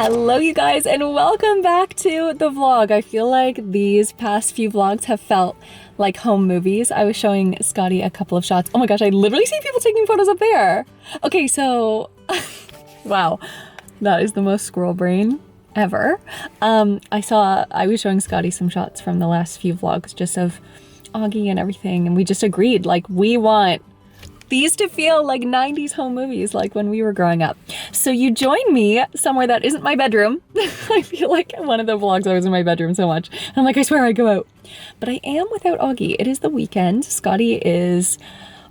Hello you guys, and welcome back to the vlog. I feel like these past few vlogs have felt like home movies. I was showing Scotty a couple of shots. Oh my gosh, I literally see people taking photos up there. Okay, so wow, that is the most squirrel brain ever. I was showing Scotty some shots from the last few vlogs just of Augie and everything, and we just agreed, like, we want these to feel like 90s home movies, like when we were growing up. So you join me somewhere that isn't my bedroom. I feel like one of the vlogs I was in my bedroom so much. I'm like, I swear I go out. But I am without Augie. It is the weekend. Scotty is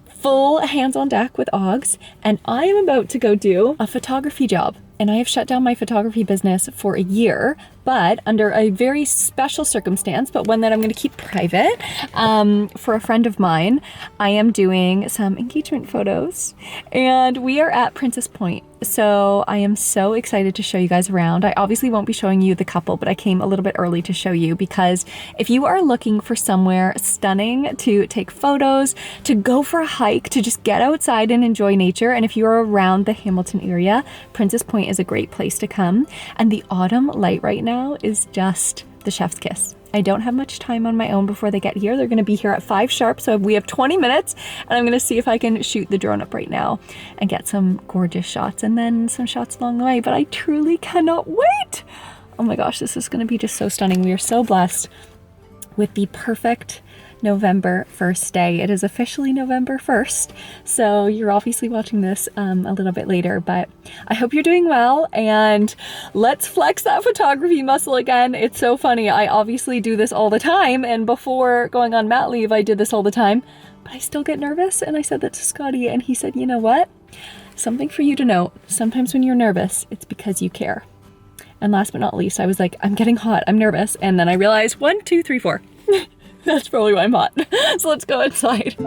full hands on deck with Augs, and I am about to go do a photography job. And I have shut down my photography business for a year, but under a very special circumstance, but one that I'm going to keep private. For a friend of mine, I am doing some engagement photos, and we are at Princess Point. So I am so excited to show you guys around. I obviously won't be showing you the couple, but I came a little bit early to show you, because if you are looking for somewhere stunning to take photos, to go for a hike, to just get outside and enjoy nature, and if you're around the Hamilton area, Princess Point is a great place to come. And the autumn light right now is just the chef's kiss. I don't have much time on my own before they get here. They're gonna be here at 5 sharp, so we have 20 minutes, and I'm gonna see if I can shoot the drone up right now and get some gorgeous shots, and then some shots along the way, but I truly cannot wait. Oh my gosh, this is gonna be just so stunning. We are so blessed with the perfect November 1st day. It is officially November 1st, so you're obviously watching this a little bit later, but I hope you're doing well, and let's flex that photography muscle again. It's so funny. I obviously do this all the time, and before going on mat leave, I did this all the time, but I still get nervous, and I said that to Scotty, and he said, you know what? Something for you to note. Sometimes when you're nervous, it's because you care. And last but not least, I was like, I'm getting hot, I'm nervous, and then I realized 1, 2, 3, 4. That's probably why I'm hot. So let's go inside.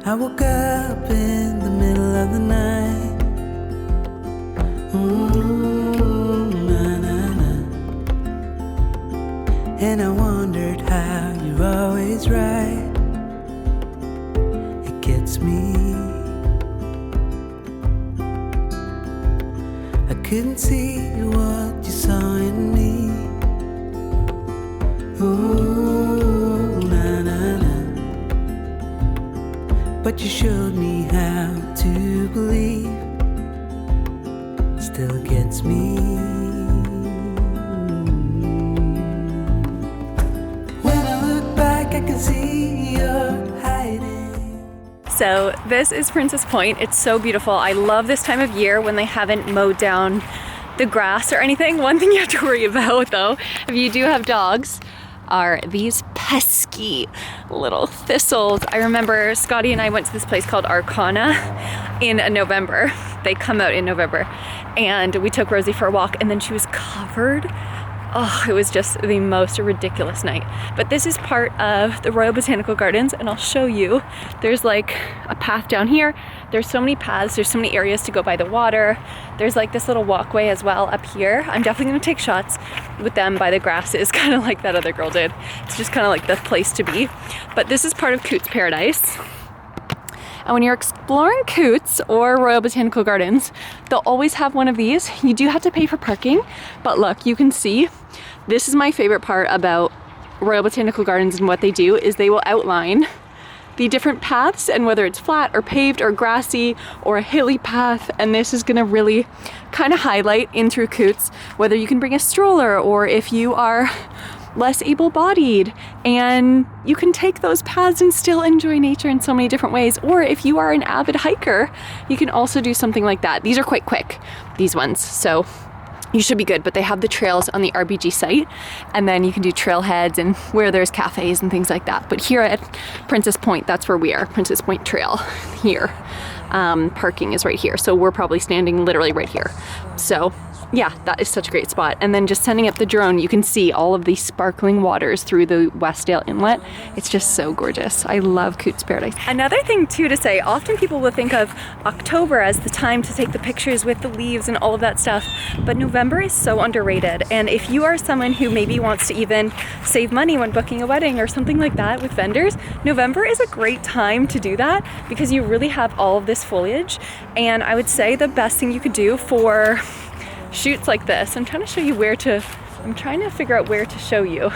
I woke up in the middle of the night. And I wondered how you're always right. It gets me. I couldn't see what you saw in me. Ooh, na na na. But you showed me how to believe. Still gets me. So this is Princess Point. It's so beautiful. I love this time of year when they haven't mowed down the grass or anything. One thing you have to worry about, though, if you do have dogs, are these pesky little thistles. I remember Scotty and I went to this place called Arcana in November. They come out in November, and we took Rosie for a walk, and then she was covered. Oh, it was just the most ridiculous night. But this is part of the Royal Botanical Gardens, and I'll show you. There's like a path down here. There's so many paths. There's so many areas to go by the water. There's like this little walkway as well up here. I'm definitely gonna take shots with them by the grasses, kind of like that other girl did. It's just kind of like the place to be. But this is part of Cootes Paradise. And when you're exploring Cootes or Royal Botanical Gardens, they'll always have one of these. You do have to pay for parking, but look, you can see, this is my favorite part about Royal Botanical Gardens and what they do is they will outline the different paths, and whether it's flat or paved or grassy or a hilly path, and this is gonna really kind of highlight in through Cootes whether you can bring a stroller or if you are less able-bodied, and you can take those paths and still enjoy nature in so many different ways. Or if you are an avid hiker, you can also do something like that. These are quite quick, these ones, so you should be good, but they have the trails on the RBG site, and then you can do trailheads and where there's cafes and things like that. But here at Princess Point, that's where we are, Princess Point Trail here. Parking is right here, so we're probably standing literally right here. So yeah, that is such a great spot. And then just sending up the drone, you can see all of these sparkling waters through the Westdale Inlet. It's just so gorgeous. I love Cootes Paradise. Another thing too to say, often people will think of October as the time to take the pictures with the leaves and all of that stuff, but November is so underrated. And if you are someone who maybe wants to even save money when booking a wedding or something like that with vendors, November is a great time to do that because you really have all of this foliage. And I would say the best thing you could do for shoots like this, I'm trying to figure out where to show you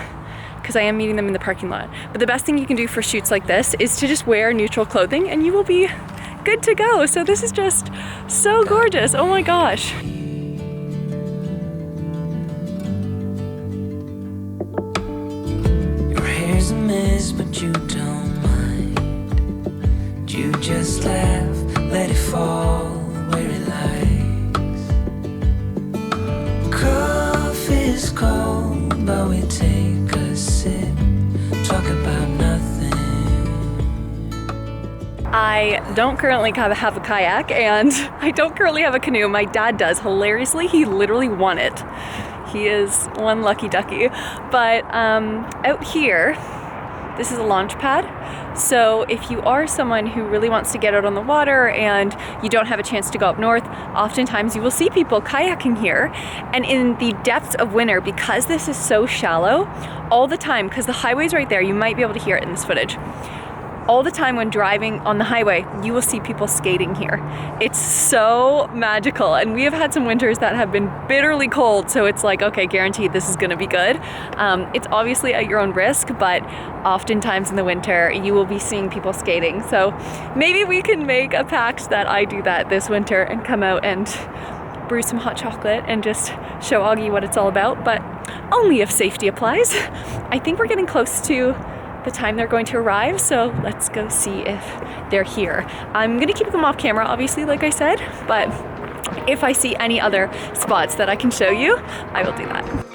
because I am meeting them in the parking lot. But the best thing you can do for shoots like this is to just wear neutral clothing and you will be good to go. So this is just so gorgeous. Oh my gosh. Your hair's a mess, but you don't mind. You just laugh, let it fall where it lies. Coffee's cold, but we take a sip, talk about nothing. I don't currently have a kayak and I don't currently have a canoe. My dad does. Hilariously, he literally won it. He is one lucky ducky. But out here, this is a launch pad. So if you are someone who really wants to get out on the water and you don't have a chance to go up north, oftentimes you will see people kayaking here. And in the depths of winter, because this is so shallow, all the time, because the highway's right there, you might be able to hear it in this footage. All the time when driving on the highway, you will see people skating here. It's so magical. And we have had some winters that have been bitterly cold. So it's like, okay, guaranteed this is gonna be good. It's obviously at your own risk, but oftentimes in the winter, you will be seeing people skating. So maybe we can make a pact that I do that this winter and come out and brew some hot chocolate and just show Augie what it's all about, but only if safety applies. I think we're getting close to the time they're going to arrive, so let's go see if they're here. I'm gonna keep them off camera, obviously, like I said, but if I see any other spots that I can show you, I will do that.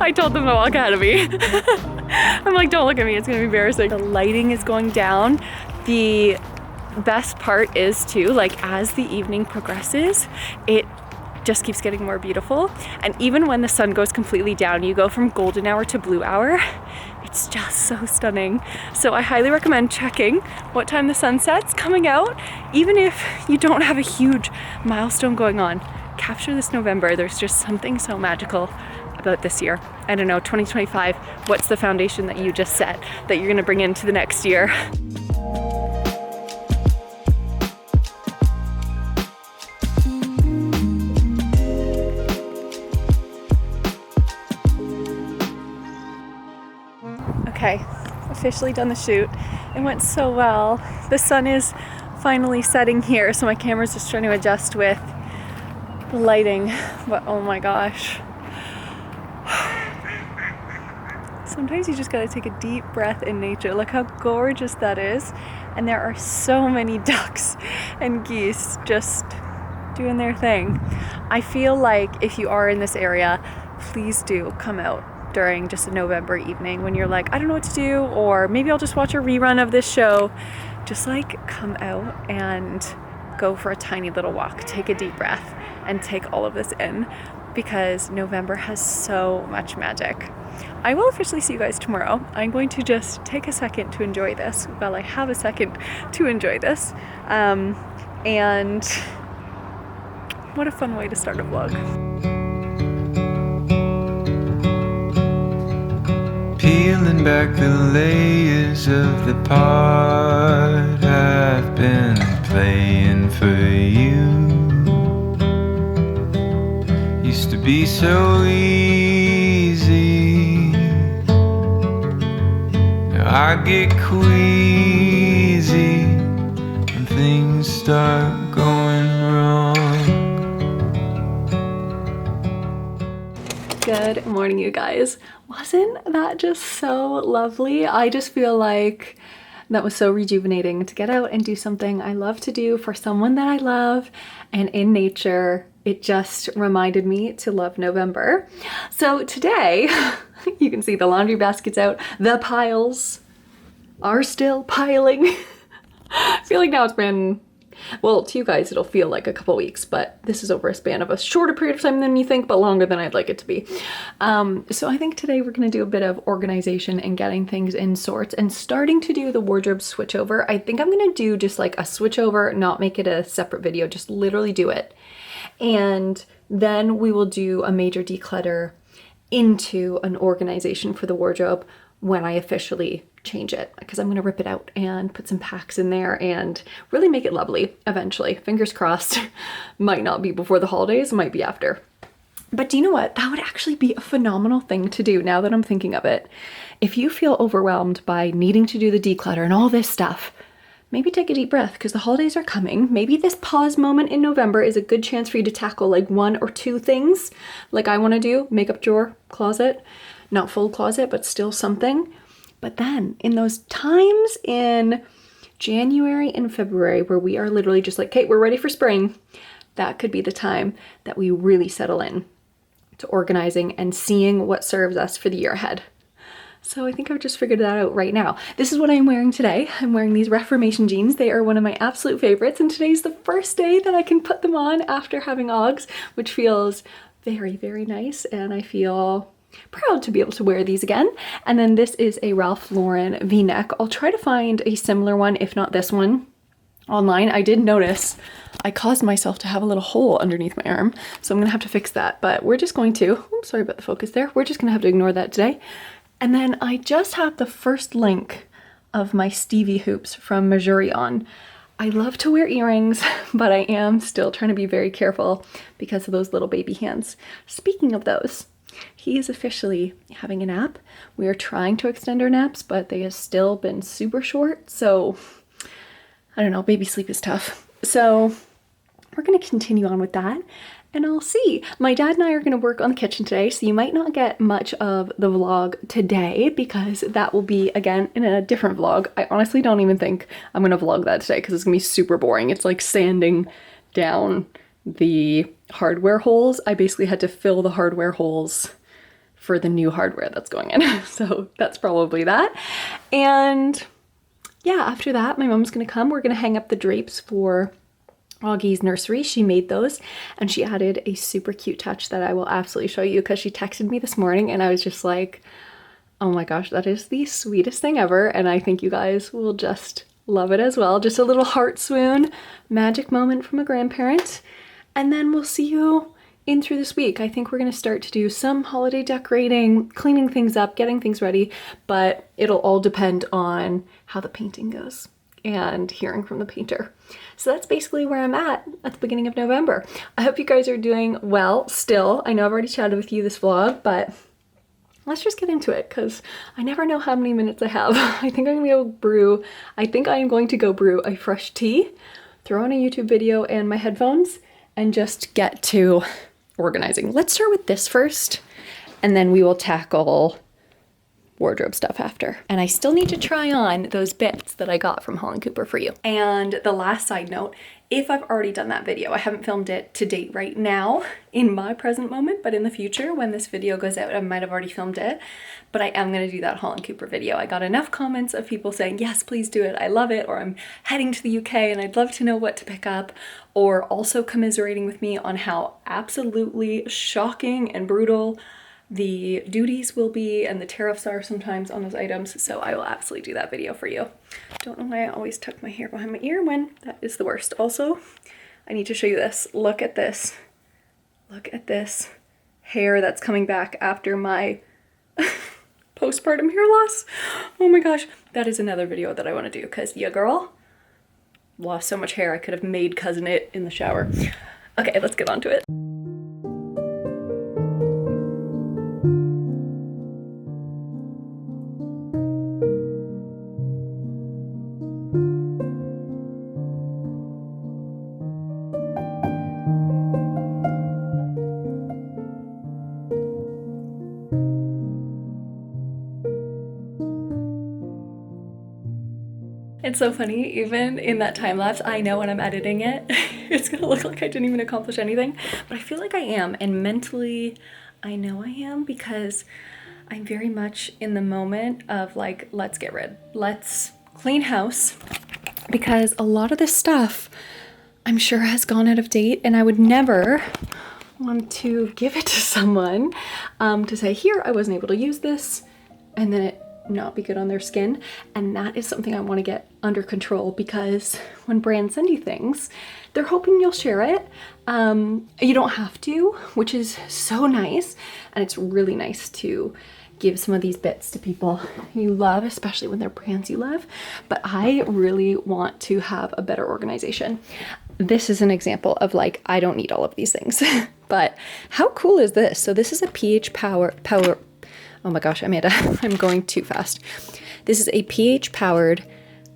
I told them to walk ahead of me. I'm like, don't look at me, it's gonna be embarrassing. The lighting is going down. The best part is too, like as the evening progresses, it just keeps getting more beautiful. And even when the sun goes completely down, you go from golden hour to blue hour, it's just so stunning. So I highly recommend checking what time the sun sets, coming out, even if you don't have a huge milestone going on. Capture this November. There's just something so magical about this year. I don't know, 2025, what's the foundation that you just set that you're gonna bring into the next year? Okay, officially done the shoot. It went so well. The sun is finally setting here, so my camera's just trying to adjust with the lighting, but oh my gosh. Sometimes you just gotta take a deep breath in nature. Look how gorgeous that is. And there are so many ducks and geese just doing their thing. I feel like if you are in this area, please do come out during just a November evening when you're like, I don't know what to do, or maybe I'll just watch a rerun of this show. Just like come out and go for a tiny little walk, take a deep breath and take all of this in, because November has so much magic. I will officially see you guys tomorrow. I'm going to just take a second to enjoy this while I have a second to enjoy this. And what a fun way to start a vlog. Peeling back the layers of the part I've been playing for you. Used to be so easy. Now I get queasy when things start going wrong. Good morning, you guys. Wasn't that just so lovely? I just feel like that was so rejuvenating to get out and do something I love to do for someone that I love and in nature. It just reminded me to love November. So today, you can see the laundry basket's out. The piles are still piling. I feel like now it's been, well, to you guys it'll feel like a couple weeks, but this is over a span of a shorter period of time than you think, but longer than I'd like it to be. So I think today we're going to do a bit of organization and getting things in sorts and starting to do the wardrobe switchover. I think I'm going to do just like a switchover, not make it a separate video, just literally do it. And then we will do a major declutter into an organization for the wardrobe when I officially change it, because I'm going to rip it out and put some packs in there and really make it lovely eventually. Fingers crossed. Might not be before the holidays, might be after. But do you know what? That would actually be a phenomenal thing to do now that I'm thinking of it. If you feel overwhelmed by needing to do the declutter and all this stuff, maybe take a deep breath because the holidays are coming. Maybe this pause moment in November is a good chance for you to tackle like 1 or 2 things like I want to do. Makeup drawer, closet, not full closet, but still something. But then in those times in January and February where we are literally just like, okay, we're ready for spring, that could be the time that we really settle in to organizing and seeing what serves us for the year ahead. So I think I've just figured that out right now. This is what I'm wearing today. I'm wearing these Reformation jeans. They are one of my absolute favorites, and today's the first day that I can put them on after having Oggs, which feels very, very nice, and I feel proud to be able to wear these again. And then this is a Ralph Lauren V-neck. I'll try to find a similar one, if not this one, online. I did notice I caused myself to have a little hole underneath my arm, so I'm gonna have to fix that, but we're just going to, I'm sorry about the focus there, we're just gonna have to ignore that today. And then I just have the first link of my Stevie hoops from Missouri on. I love to wear earrings, but I am still trying to be very careful because of those little baby hands. Speaking of those, he is officially having a nap. We are trying to extend our naps, but they have still been super short. So I don't know, baby sleep is tough. So we're going to continue on with that. And I'll see. My dad and I are going to work on the kitchen today, so you might not get much of the vlog today because that will be, again, in a different vlog. I honestly don't even think I'm going to vlog that today because it's going to be super boring. It's like sanding down the hardware holes. I basically had to fill the hardware holes for the new hardware that's going in. So that's probably that. And yeah, after that, my mom's going to come. We're going to hang up the drapes for Augie's nursery. She made those and she added a super cute touch that I will absolutely show you because she texted me this morning and I was just like, oh my gosh, that is the sweetest thing ever. And I think you guys will just love it as well. Just a little heart swoon, magic moment from a grandparent. And then we'll see you in through this week. I think we're going to start to do some holiday decorating, cleaning things up, getting things ready, but it'll all depend on how the painting goes and hearing from the painter. So that's basically where I'm at the beginning of November. I hope you guys are doing well still. I know I've already chatted with you this vlog, but let's just get into it because I never know how many minutes I have. I think I'm going to go brew a fresh tea, throw on a YouTube video and my headphones, and just get to organizing. Let's start with this first, and then we will tackle wardrobe stuff after. And I still need to try on those bits that I got from Holland Cooper for you. And the last side note, if I've already done that video, I haven't filmed it to date right now in my present moment, but in the future when this video goes out, I might have already filmed it, but I am going to do that Holland Cooper video. I got enough comments of people saying, yes, please do it. I love it. Or I'm heading to the UK and I'd love to know what to pick up, or also commiserating with me on how absolutely shocking and brutal the duties will be and the tariffs are sometimes on those items. So I will absolutely do that video for you. Don't know why I always tuck my hair behind my ear when that is the worst. Also, I need to show you this. Look at this. Look at this hair that's coming back after my postpartum hair loss. Oh my gosh. That is another video that I want to do because yeah, girl, lost so much hair I could have made cousin it in the shower. Okay, let's get on to it. It's so funny, even in that time lapse, I know when I'm editing it, it's gonna look like I didn't even accomplish anything, but I feel like I am, and mentally, I know I am, because I'm very much in the moment of like, let's get rid, let's clean house, because a lot of this stuff I'm sure has gone out of date, and I would never want to give it to someone to say, here, I wasn't able to use this, and then it not be good on their skin. And that is something I want to get under control, because when brands send you things, they're hoping you'll share it. You don't have to, which is so nice, and it's really nice to give some of these bits to people you love, especially when they're brands you love. But I really want to have a better organization. This is an example of like, I don't need all of these things. But how cool is this? So this is a pH power. Oh my gosh, Amanda, I'm going too fast. This is a pH powered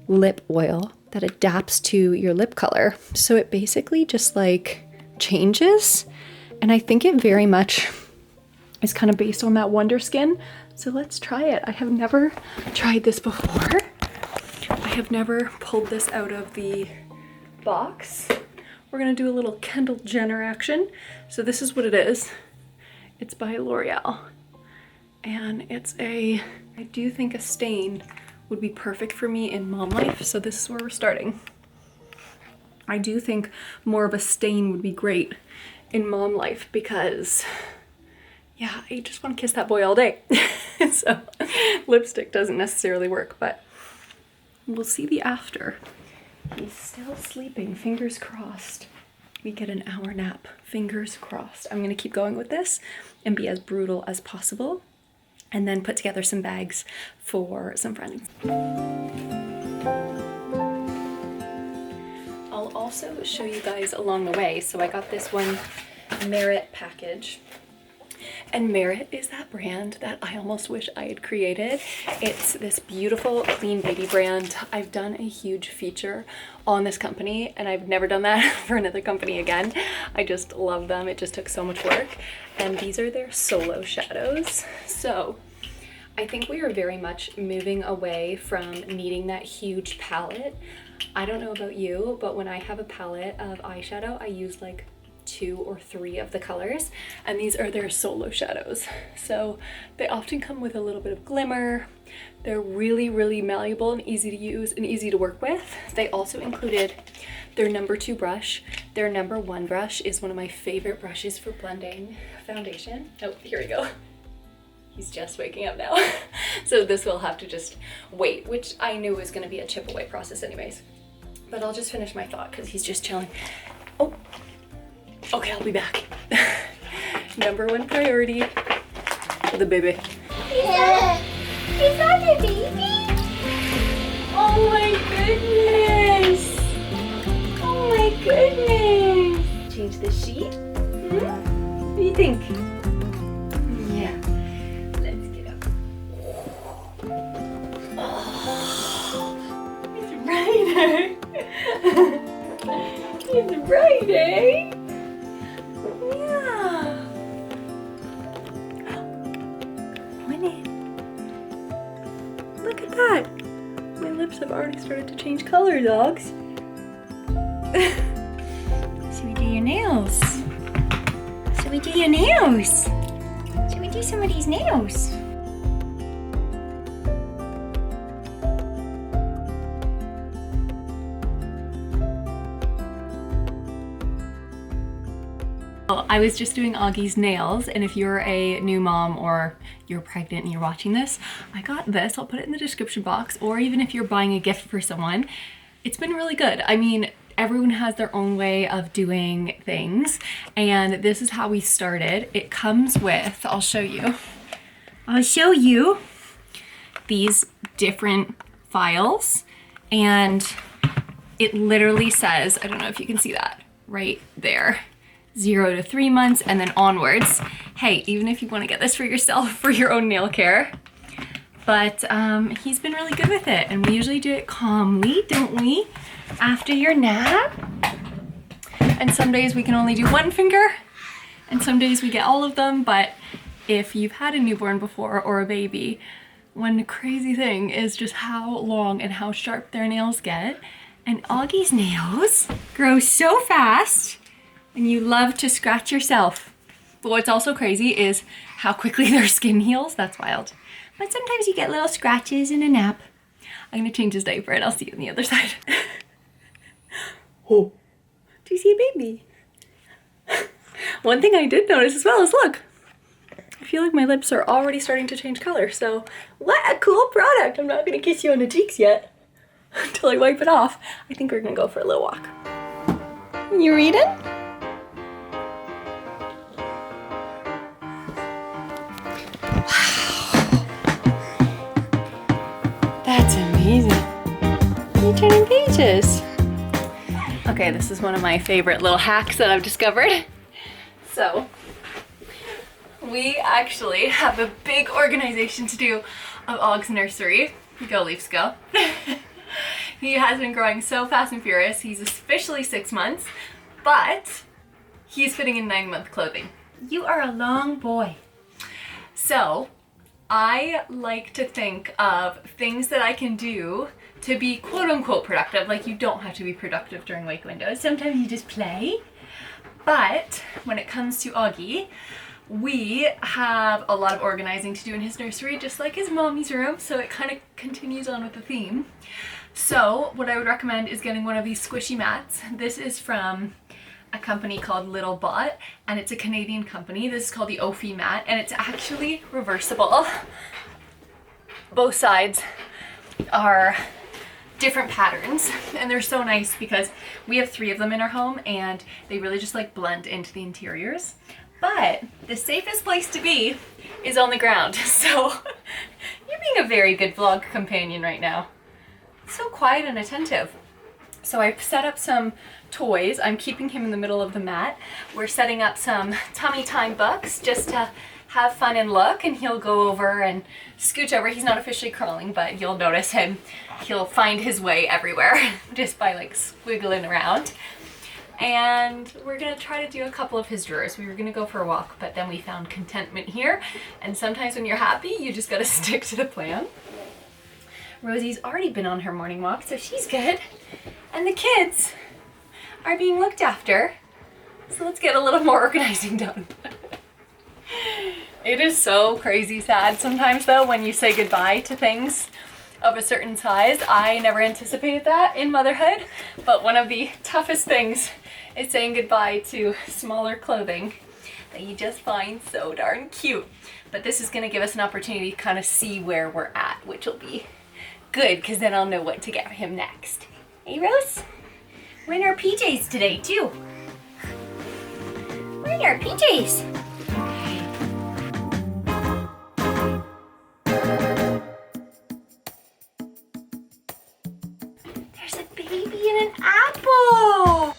lip oil that adapts to your lip color. So it basically just like changes. And I think it very much is kind of based on that Wonder Skin. So let's try it. I have never tried this before. I have never pulled this out of the box. We're gonna do a little Kendall Jenner action. So this is what it is. It's by L'Oreal. And it's I do think a stain would be perfect for me in mom life. So this is where we're starting. I do think more of a stain would be great in mom life, because yeah, I just want to kiss that boy all day. So lipstick doesn't necessarily work, but we'll see the after. He's still sleeping, fingers crossed. We get an hour nap, fingers crossed. I'm gonna keep going with this and be as brutal as possible, and then put together some bags for some friends. I'll also show you guys along the way. So I got this one Merit package. And Merit is that brand that I almost wish I had created. It's this beautiful clean beauty brand. I've done a huge feature on this company, and I've never done that for another company again. I just love them. It just took so much work. And these are their solo shadows. So I think we are very much moving away from needing that huge palette. I don't know about you, but when I have a palette of eyeshadow, I use like 2 or 3 of the colors, and these are their solo shadows. So they often come with a little bit of glimmer. They're really, really malleable and easy to use and easy to work with. They also included their number 2 brush. Their number 1 brush is one of my favorite brushes for blending foundation. Oh, here we go. He's just waking up now. So this will have to just wait, which I knew was gonna be a chip away process anyways. But I'll just finish my thought because he's just chilling. Oh, okay, I'll be back. Number 1 priority, the baby. Yeah. Is that a baby? Oh my goodness. Oh my goodness. Change the sheet? What do you think? Yeah. Let's get up. Oh, it's brighter. It's brighter. Yeah. Winnie. Look at that. My lips have already started to change color, dogs. Should we do your nails? Should we do your nails? Should we do somebody's nails? I was just doing Augie's nails, and if you're a new mom or you're pregnant and you're watching this, I got this. I'll put it in the description box, or even if you're buying a gift for someone, it's been really good. I mean, everyone has their own way of doing things, and this is how we started. It comes with, I'll show you these different files, and it literally says, I don't know if you can see that right there, 0 to 3 months and then onwards. Hey, even if you want to get this for yourself for your own nail care. But he's been really good with it, and we usually do it calmly, don't we? After your nap. And some days we can only do 1 finger, and some days we get all of them. But if you've had a newborn before or a baby, one crazy thing is just how long and how sharp their nails get. And Augie's nails grow so fast, and you love to scratch yourself. But what's also crazy is how quickly their skin heals. That's wild. But sometimes you get little scratches and a nap. I'm gonna change his diaper and I'll see you on the other side. Oh, do you see a baby? One thing I did notice as well is look, I feel like my lips are already starting to change color. So what a cool product. I'm not gonna kiss you on the cheeks yet until I wipe it off. I think we're gonna go for a little walk. You reading? That's amazing. You're turning pages. Okay, this is one of my favorite little hacks that I've discovered. So, we actually have a big organization to do of Og's nursery. Go Leafs go. He has been growing so fast and furious. He's officially 6 months, but he's fitting in 9-month clothing. You are a long boy. So, I like to think of things that I can do to be quote unquote productive. Like, you don't have to be productive during wake windows. Sometimes you just play. But when it comes to Augie, we have a lot of organizing to do in his nursery, just like his mommy's room. So it kind of continues on with the theme. So what I would recommend is getting one of these squishy mats. This is from a company called Little Bot, and it's a Canadian company. This is called the Ophi mat, and it's actually reversible. Both sides are different patterns, and they're so nice because we have 3 of them in our home, and they really just like blend into the interiors. But the safest place to be is on the ground. So you're being a very good vlog companion right now. So quiet and attentive. So I've set up some toys. I'm keeping him in the middle of the mat. We're setting up some tummy time books just to have fun and look, and he'll go over and scooch over. He's not officially crawling, but you'll notice him. He'll find his way everywhere just by like squiggling around. And we're gonna try to do a couple of his drawers. We were gonna go for a walk, but then we found contentment here. And sometimes when you're happy, you just gotta stick to the plan. Rosie's already been on her morning walk, so she's good. And the kids are being looked after. So let's get a little more organizing done. It is so crazy sad sometimes though when you say goodbye to things of a certain size. I never anticipated that in motherhood, but one of the toughest things is saying goodbye to smaller clothing that you just find so darn cute. But this is gonna give us an opportunity to kind of see where we're at, which will be good because then I'll know what to get him next. Hey Rose, we're in our PJs today too. We're in our PJs. There's a baby and an apple.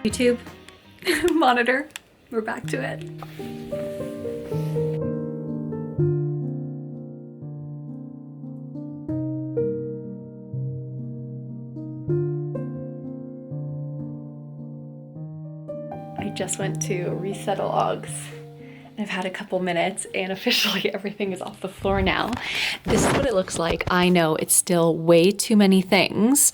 YouTube monitor. We're back to it. I just went to resettle Oggs. I've had a couple minutes and officially everything is off the floor now. This is what it looks like. I know it's still way too many things.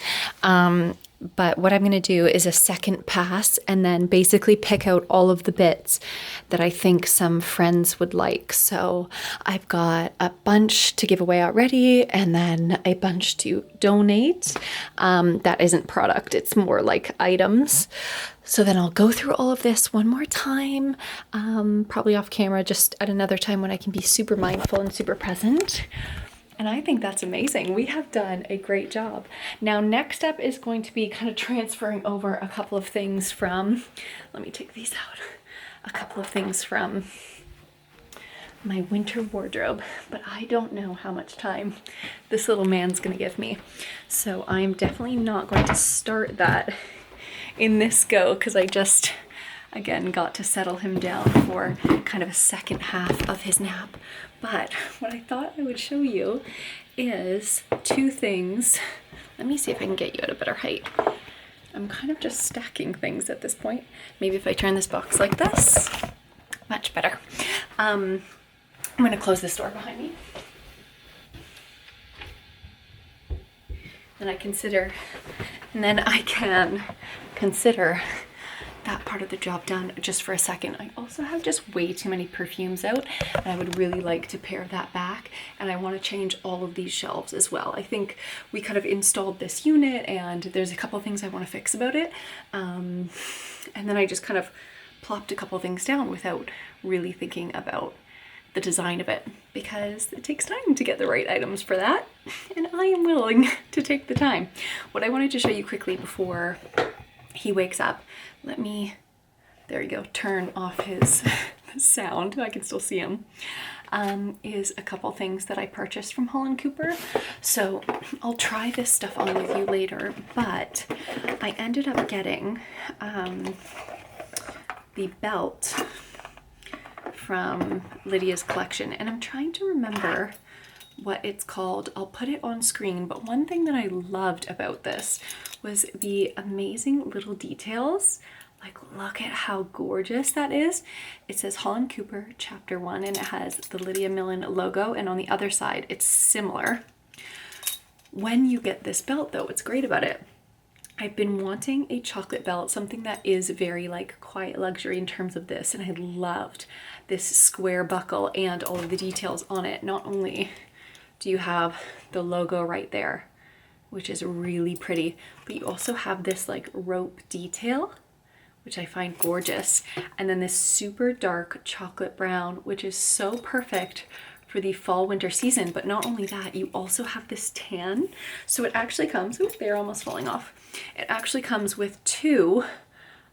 But what I'm gonna do is a second pass and then basically pick out all of the bits that I think some friends would like. So I've got a bunch to give away already and then a bunch to donate. That isn't product, it's more like items. So then I'll go through all of this one more time, probably off camera, just at another time when I can be super mindful and super present. And I think that's amazing. We have done a great job. Now, next step is going to be kind of transferring over a couple of things from, let me take these out, a couple of things from my winter wardrobe, but I don't know how much time this little man's gonna give me. So I'm definitely not going to start that in this go because I again, got to settle him down for kind of a second half of his nap. But what I thought I would show you is two things. Let me see if I can get you at a better height. I'm kind of just stacking things at this point. Maybe if I turn this box like this, much better. I'm gonna close this door behind me. And I can consider that part of the job done just for a second. I also have just way too many perfumes out, and I would really like to pare that back, and I want to change all of these shelves as well. I think we kind of installed this unit and there's a couple of things I want to fix about it, and then I just kind of plopped a couple of things down without really thinking about the design of it, because it takes time to get the right items for that, and I am willing to take the time. What I wanted to show you quickly before he wakes up, let me, there you go, turn off his sound, I can still see him, is a couple things that I purchased from Holland Cooper. So I'll try this stuff on with you later, but I ended up getting the belt from Lydia's collection, and I'm trying to remember what it's called. I'll put it on screen, but one thing that I loved about this was the amazing little details. Like, look at how gorgeous that is. It says Holland Cooper Chapter 1, and it has the Lydia Millen logo, and on the other side it's similar. When you get this belt though, what's great about it, I've been wanting a chocolate belt, something that is very like quiet luxury in terms of this, and I loved this square buckle and all of the details on it. Not only do you have the logo right there, which is really pretty, but you also have this like rope detail, which I find gorgeous, and then this super dark chocolate brown, which is so perfect for the fall winter season. But not only that, you also have this tan. So it actually comes, ooh, they're almost falling off. It actually comes with two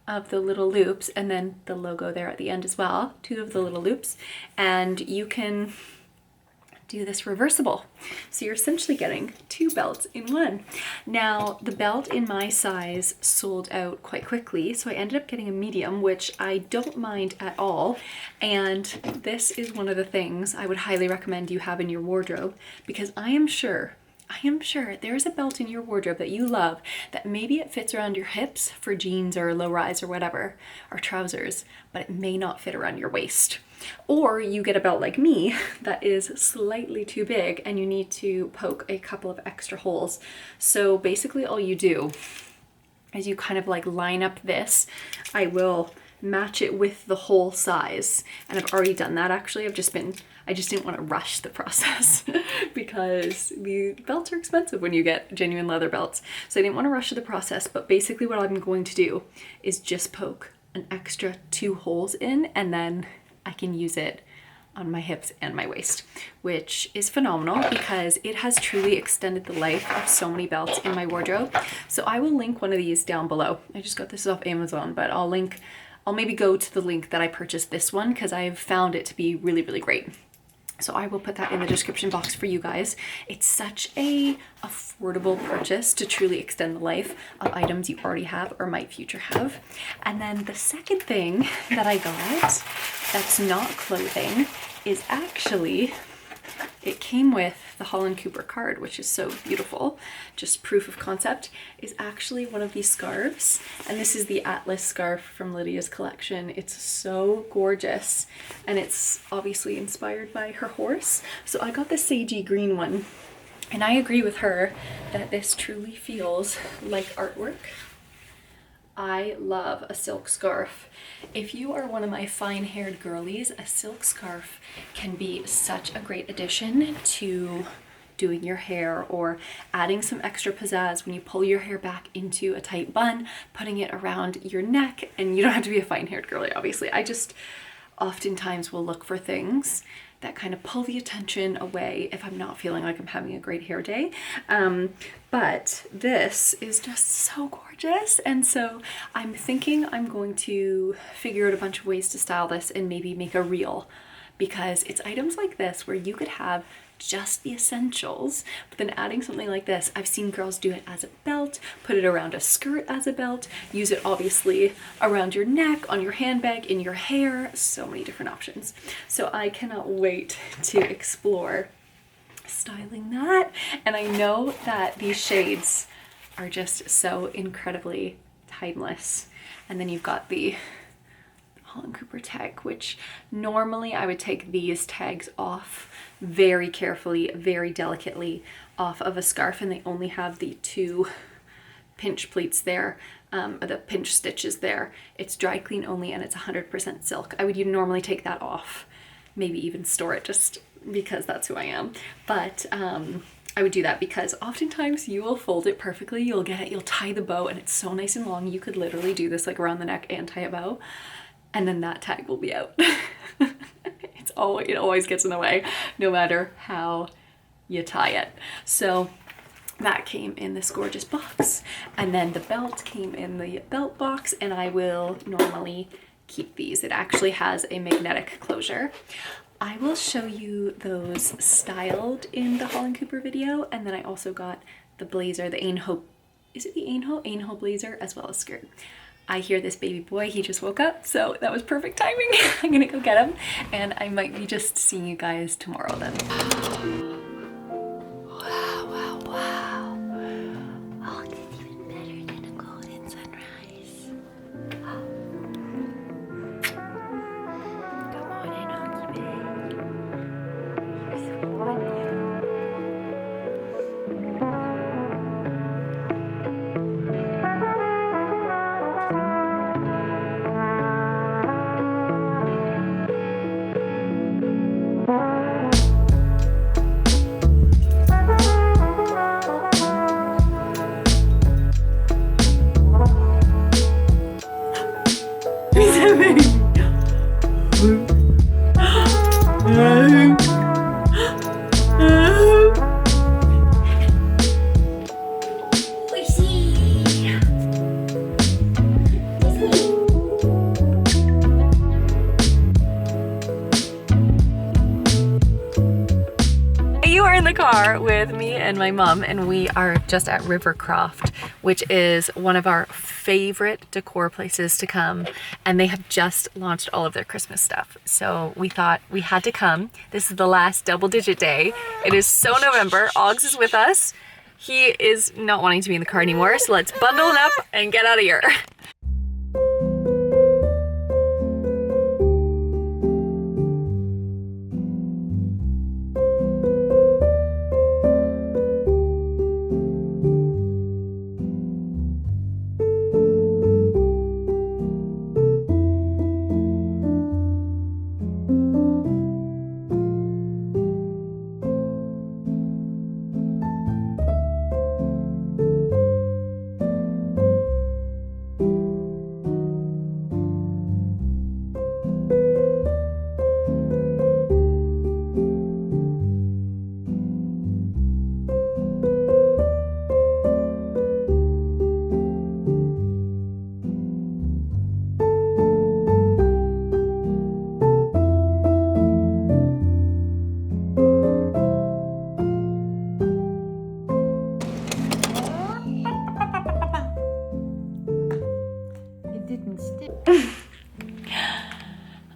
of the little loops, and then the logo there at the end as well, two of the little loops, and you can do this reversible. So you're essentially getting two belts in one. Now, the belt in my size sold out quite quickly, so I ended up getting a medium, which I don't mind at all. And this is one of the things I would highly recommend you have in your wardrobe, because I am sure there's a belt in your wardrobe that you love that maybe it fits around your hips for jeans or low rise or whatever, or trousers, but it may not fit around your waist. Or you get a belt like me that is slightly too big and you need to poke a couple of extra holes. So basically all you do is you kind of like line up this. I will match it with the whole size, and I've already done that actually. I just didn't want to rush the process because the belts are expensive when you get genuine leather belts. So I didn't want to rush the process, but basically what I'm going to do is just poke an extra 2 holes in, and then I can use it on my hips and my waist, which is phenomenal because it has truly extended the life of so many belts in my wardrobe. So I will link one of these down below. I just got this off Amazon, but I'll maybe go to the link that I purchased this one because I've found it to be really, really great. So I will put that in the description box for you guys. It's such a affordable purchase to truly extend the life of items you already have or might future have. And then the second thing that I got that's not clothing is actually, it came with the Holland Cooper card, which is so beautiful. Just proof of concept, is actually one of these scarves. And this is the Atlas scarf from Lydia's collection. It's so gorgeous. And it's obviously inspired by her horse. So I got the sagey green one. And I agree with her that this truly feels like artwork. I love a silk scarf. If you are one of my fine-haired girlies, a silk scarf can be such a great addition to doing your hair or adding some extra pizzazz when you pull your hair back into a tight bun, putting it around your neck. And you don't have to be a fine-haired girly, obviously. I just oftentimes will look for things that kind of pull the attention away if I'm not feeling like I'm having a great hair day. But this is just so gorgeous. And so I'm thinking I'm going to figure out a bunch of ways to style this and maybe make a reel because it's items like this where you could have just the essentials, but then adding something like this, I've seen girls do it as a belt, put it around a skirt as a belt, use it obviously around your neck, on your handbag, in your hair, so many different options. So I cannot wait to explore styling that. And I know that these shades are just so incredibly timeless. And then you've got the Holland Cooper tag, which normally I would take these tags off very carefully, very delicately off of a scarf, and they only have the 2 pinch pleats there, the pinch stitches there. It's dry clean only and it's 100% silk. I would normally take that off, maybe even store it just because that's who I am. But I would do that because oftentimes you will fold it perfectly, you'll get it, you'll tie the bow, and it's so nice and long. You could literally do this like around the neck and tie a bow, and then that tag will be out. It always gets in the way, no matter how you tie it. So that came in this gorgeous box, and then the belt came in the belt box, and I will normally keep these. It actually has a magnetic closure. I will show you those styled in the Holland Cooper video, and then I also got the blazer, the Ainhoe, is it the Ainhoe blazer, as well as skirt. I hear this baby boy, he just woke up, so that was perfect timing. I'm gonna go get him, and I might be just seeing you guys tomorrow then. Wow, wow, wow. Oh, it's even better than a golden sunrise. Come on in, Honky Babe. You're so funny. With me and my mom, and we are just at Rivercroft, which is one of our favorite decor places to come, and they have just launched all of their Christmas stuff, so we thought we had to come. This is the last double-digit day. It is so November. Oggs is with us. He is not wanting to be in the car anymore, so let's bundle it up and get out of here.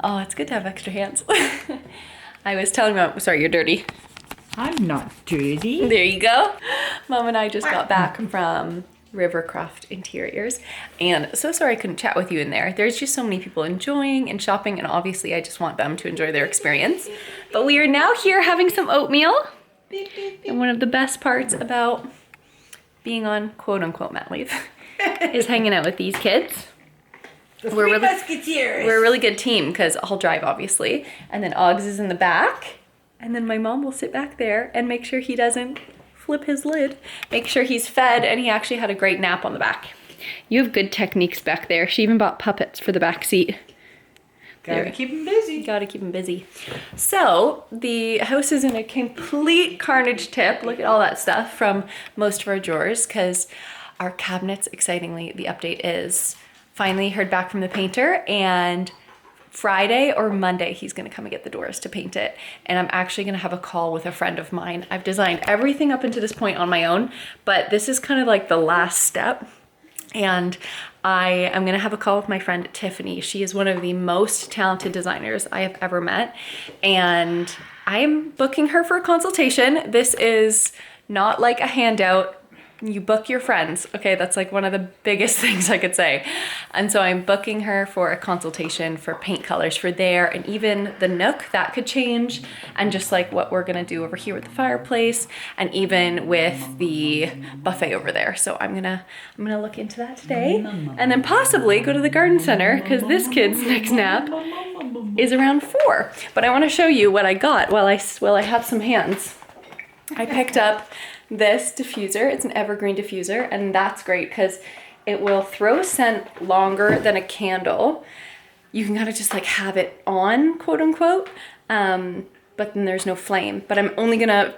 Oh, it's good to have extra hands. I was telling Mom, sorry, you're dirty. I'm not dirty. There you go. Mom and I just got back from Rivercroft Interiors, and so sorry I couldn't chat with you in there. There's just so many people enjoying and shopping, and obviously I just want them to enjoy their experience. But we are now here having some oatmeal. And one of the best parts about being on quote-unquote mat leave is hanging out with these kids. We're a really good team because I'll drive, obviously, and then Oggs is in the back, and then my mom will sit back there and make sure he doesn't flip his lid, make sure he's fed, and he actually had a great nap on the back. You have good techniques back there. She even bought puppets for the back seat. Gotta keep him busy. Gotta keep him busy. So the house is in a complete carnage tip. Look at all that stuff from most of our drawers, because our cabinets, excitingly, the update is finally heard back from the painter, and Friday or Monday, he's gonna come and get the doors to paint it. And I'm actually gonna have a call with a friend of mine. I've designed everything up until this point on my own, but this is kind of like the last step. And I am gonna have a call with my friend Tiffany. She is one of the most talented designers I have ever met. And I'm booking her for a consultation. This is not like a handout. You book your friends. Okay, that's like one of the biggest things I could say. And so I'm booking her for a consultation for paint colors for there, and even the nook that could change, and just like what we're gonna do over here with the fireplace, and even with the buffet over there. So I'm gonna look into that today, and then possibly go to the garden center, because this kid's next nap is around 4. But I want to show you what I got while I have some hands. I picked up this diffuser. It's an evergreen diffuser, and that's great because it will throw scent longer than a candle. You can kind of just like have it on, quote unquote, but then there's no flame. But I'm only gonna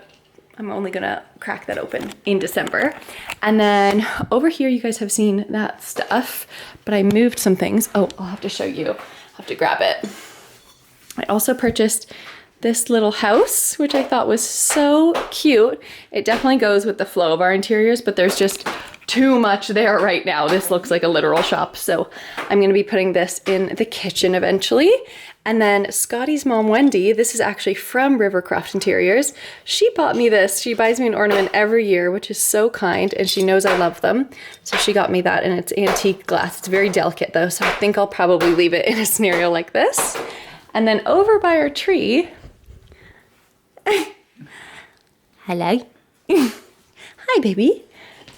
crack that open in December. And then over here, you guys have seen that stuff, but I moved some things. Oh, I'll have to show you. I'll have to grab it. I also purchased this little house, which I thought was so cute. It definitely goes with the flow of our interiors, but there's just too much there right now. This looks like a literal shop. So I'm gonna be putting this in the kitchen eventually. And then Scotty's mom, Wendy, this is actually from Rivercroft Interiors. She bought me this. She buys me an ornament every year, which is so kind, and she knows I love them. So she got me that, and it's antique glass. It's very delicate though, so I think I'll probably leave it in a scenario like this. And then over by our tree, hello. Hi, baby.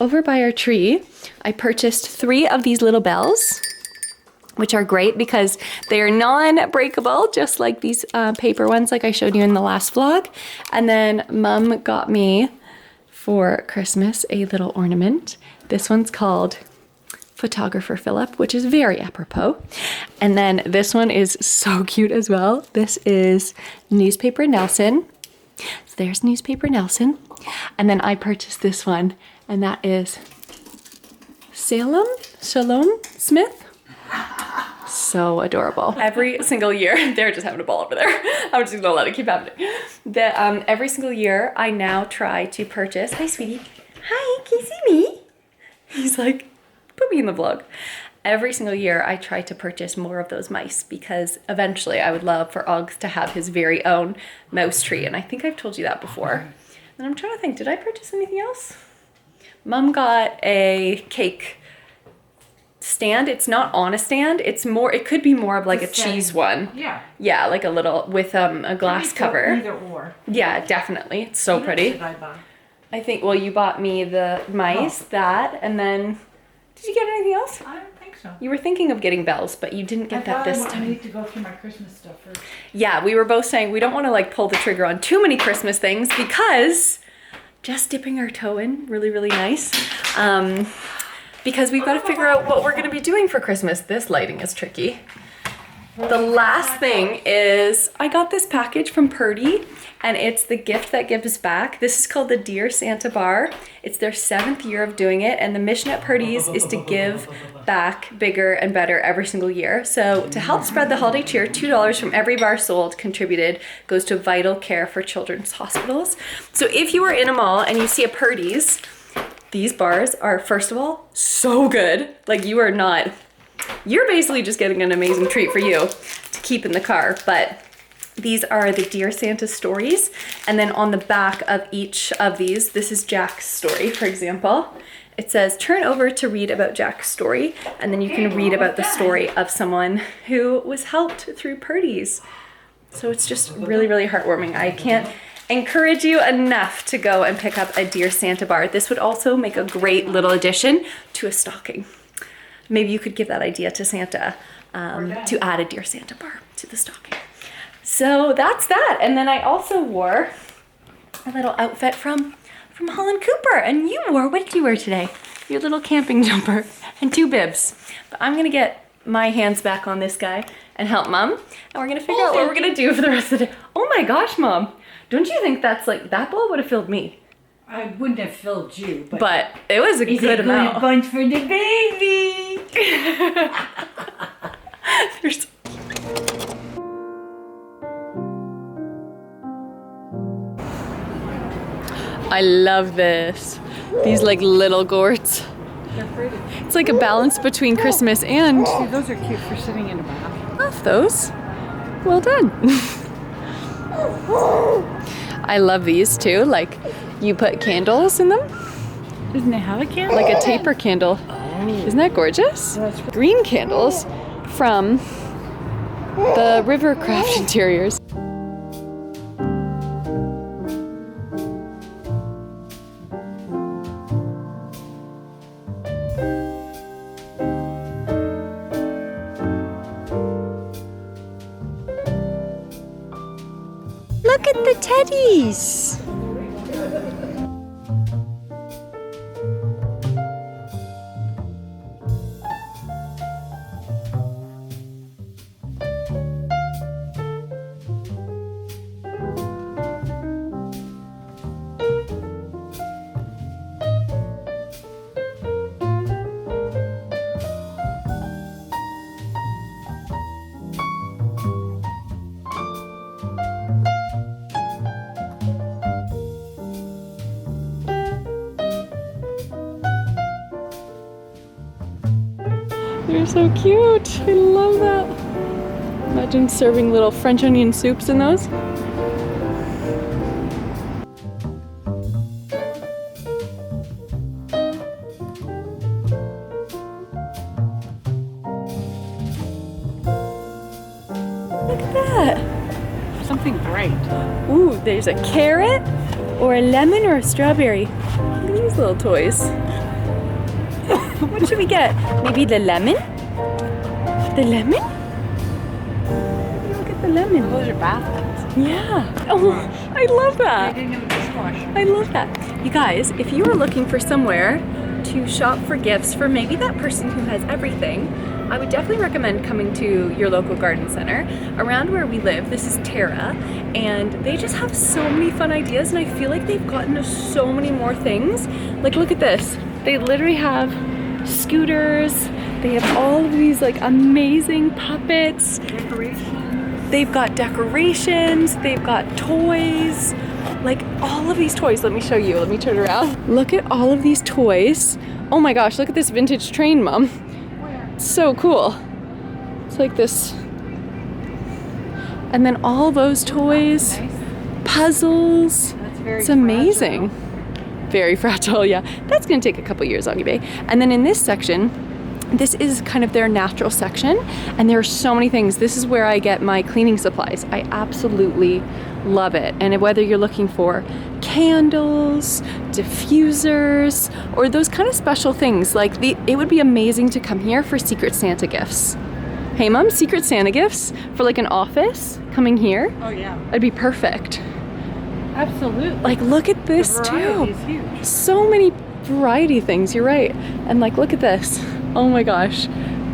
Over by our tree, I purchased 3 of these little bells, which are great because they are non-breakable, just like these paper ones like I showed you in the last vlog. And then Mom got me for Christmas a little ornament. This one's called Photographer Philip, which is very apropos. And then this one is so cute as well. This is Newspaper Nelson. So there's Newspaper Nelson. And then I purchased this one, and that is Shalom Smith. So adorable. Every single year, they're just having a ball over there. I'm just gonna let it keep happening. Every single year, I now try to purchase. Hi, sweetie. Hi, can you see me? He's like, put me in the vlog. Every single year, I try to purchase more of those mice because eventually I would love for Uggs to have his very own mouse tree. And I think I've told you that before. And I'm trying to think, did I purchase anything else? Mom got a cake stand. It's not on a stand. It's more, it could be more of like a cheese one. Yeah. Yeah, like a little, with a glass cover. Either or. Yeah, definitely. It's so pretty. What did I buy? I think, well, you bought me the mice, that, and then, did you get anything else? I don't think so. You were thinking of getting bells, but you didn't get that this I time. need to go through my Christmas stuff first. Yeah, we were both saying we don't want to like pull the trigger on too many Christmas things because just dipping our toe in, really, really nice. Because we've got to figure out what we're going to be doing for Christmas. This lighting is tricky. The last thing is I got this package from Purdy, and it's the gift that gives back. This is called the Dear Santa bar. It's their 7th year of doing it, and the mission at Purdy's is to give back bigger and better every single year. So to help spread the holiday cheer, $2 from every bar sold contributed goes to vital care for children's hospitals. So if you are in a mall and you see a Purdy's, these bars are, first of all, so good. Like you're basically just getting an amazing treat for you to keep in the car. But these are the Dear Santa stories. And then on the back of each of these, this is Jack's story, for example. It says, turn over to read about Jack's story. And then you can read about the story of someone who was helped through Purdy's. So it's just really, really heartwarming. I can't encourage you enough to go and pick up a Dear Santa bar. This would also make a great little addition to a stocking. Maybe you could give that idea to Santa to add a Dear Santa bar to the stocking. So that's that. And then I also wore a little outfit from Holland Cooper. And you wore, what did you wear today? Your little camping jumper and 2 bibs. But I'm gonna get my hands back on this guy and help Mom. And we're gonna figure out what we're gonna do for the rest of the day. Oh my gosh, Mom. Don't you think that's like, that bowl would have filled me? I wouldn't have filled you, but it was a good amount. Bunch for the baby. There's I love this. These like little gourds. They're pretty. It's like a balance between Christmas and See, those are cute for sitting in a bath. love those. Well done. I love these too. Like you put candles in them, Doesn't it have a candle? like a taper candle. Isn't that gorgeous? That's Green candles from the Rivercroft Interiors. Look at the teddies. They're so cute. I love that. Imagine serving little French onion soups in those. Look at that. something bright. Ooh, there's a carrot or a lemon or a strawberry. Look at these little toys. What should we get? Maybe the lemon? The lemon? Look at the lemon. Those are bathrooms. Yeah. Oh, I love I that. didn't have a dishwasher. I love that. You guys, if you are looking for somewhere to shop for gifts for maybe that person who has everything, I would definitely recommend coming to your local garden center. Around where we live, this is Terra, and they just have so many fun ideas, and I feel like they've gotten to so many more things. Like, look at this. They literally have scooters. They have all of these like amazing puppets. Decorations. They've got decorations. They've got toys. Like all of these toys. Let me show you. Let me turn around. Look at all of these toys. Oh my gosh, look at this vintage train, Mom. So cool. It's like this. And then all those toys, Nice. puzzles. That's very It's amazing. Very fragile, yeah. That's gonna take a couple years on eBay. And then in this section, this is kind of their natural section, and there are so many things. This is where I get my cleaning supplies. I absolutely love it. And whether you're looking for candles, diffusers, or those kind of special things, like it would be amazing to come here for Secret Santa gifts. Hey Mom, Secret Santa gifts for like an office coming here, Oh yeah, that'd be perfect. absolutely. Like look at this The too. variety is huge. So many variety things, you're right. And like, look at this. Oh my gosh.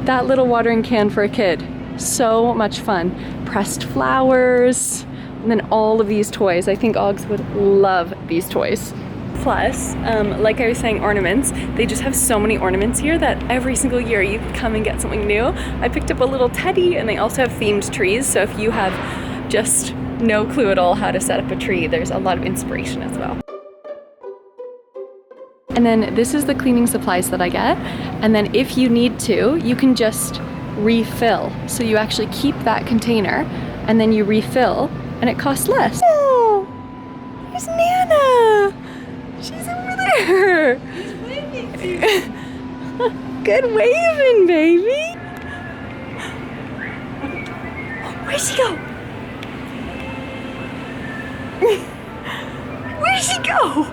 That little watering can for a kid. So much fun. Pressed flowers, and then all of these toys. I think Oggs would love these toys. Plus, like I was saying, ornaments. They just have so many ornaments here that every single year you can come and get something new. I picked up a little teddy, and they also have themed trees. So if you have just no clue at all how to set up a tree, there's a lot of inspiration as well. And then this is the cleaning supplies that I get. And then if you need to, you can just refill. So you actually keep that container and then you refill and it costs less. Oh, there's Nana. She's over there. He's waving to you. Good waving, baby. Where'd she go? Where'd she go?